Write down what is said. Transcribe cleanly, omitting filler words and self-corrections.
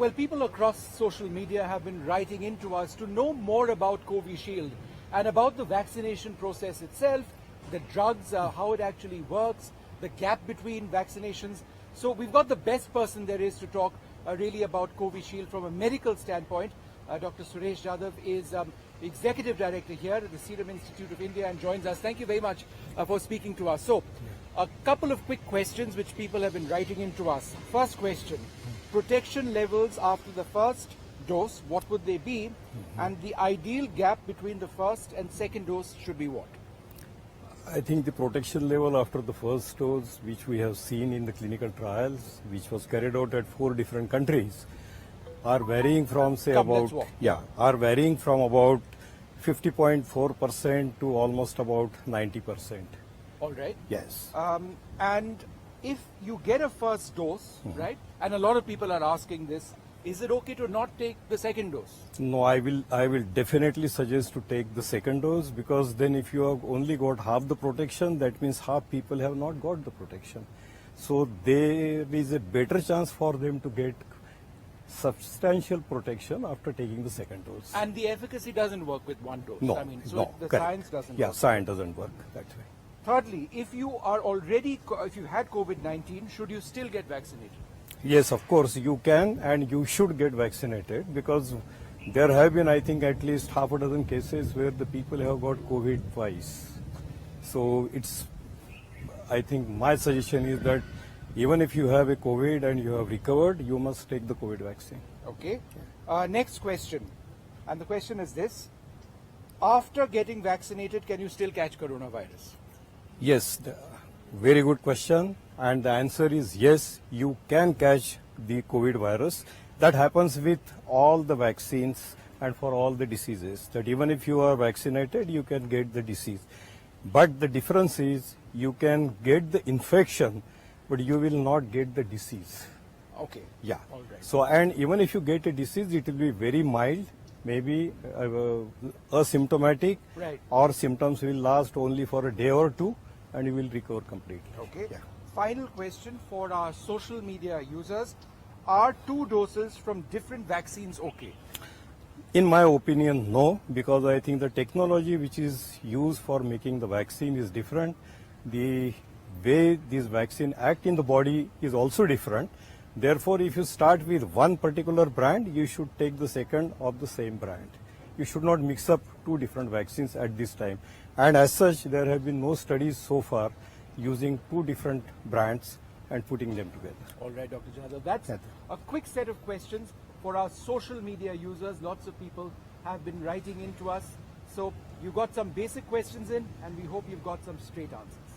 Well, people across social media have been writing into us to know more about Covishield and about the vaccination process itself, the drugs, how it actually works, the gap between vaccinations. So we've got the best person there is to talk really about Covishield from a medical standpoint. Dr Suresh Jadhav is Executive Director here at the Serum Institute of India and joins us. Thank you very much for speaking to us. So, a couple of quick questions which people have been writing into us. First question, protection levels after the first dose, what would they be? And the ideal gap between the first and second dose should be what? I think the protection level after the first dose, which we have seen in the clinical trials, which was carried out at 4 different countries, are varying from about 50.4% to almost about 90%. All right. Yes. And if you get a first dose, right, and a lot of people are asking this, is it okay to not take the second dose? No, I will definitely suggest to take the second dose, because then if you have only got half the protection, that means half people have not got the protection. So there is a better chance for them to get substantial protection after taking the second dose. And the efficacy doesn't work with one dose. No, I mean, so no, the correct. science doesn't Yeah, work. science doesn't work that way. Thirdly, if you had COVID-19, should you still get vaccinated? Yes, of course you can and you should get vaccinated, because there have been, I think, at least half a dozen cases where the people have got COVID twice. So I think my suggestion is that even if you have a COVID and you have recovered, you must take the COVID vaccine. Okay. Next question. And the question is this. After getting vaccinated, can you still catch coronavirus? Yes, very good question. And the answer is yes, you can catch the COVID virus. That happens with all the vaccines and for all the diseases, that even if you are vaccinated, you can get the disease. But the difference is you can get the infection, but you will not get the disease. Okay. Yeah. All right. So, and even if you get a disease, it will be very mild, maybe asymptomatic, Right. or symptoms will last only for a day or two, and you will recover completely. Okay. Yeah. Final question for our social media users. Are 2 doses from different vaccines okay? In my opinion, no, because I think the technology which is used for making the vaccine is different. The way this vaccine act in the body is also different. Therefore, if you start with one particular brand, you should take the second of the same brand. You should not mix up 2 different vaccines at this time. And as such, there have been no studies so far using 2 different brands and putting them together. All right, Dr. Jadhav. That's a quick set of questions for our social media users. Lots of people have been writing into us. So you got some basic questions in, and we hope you've got some straight answers.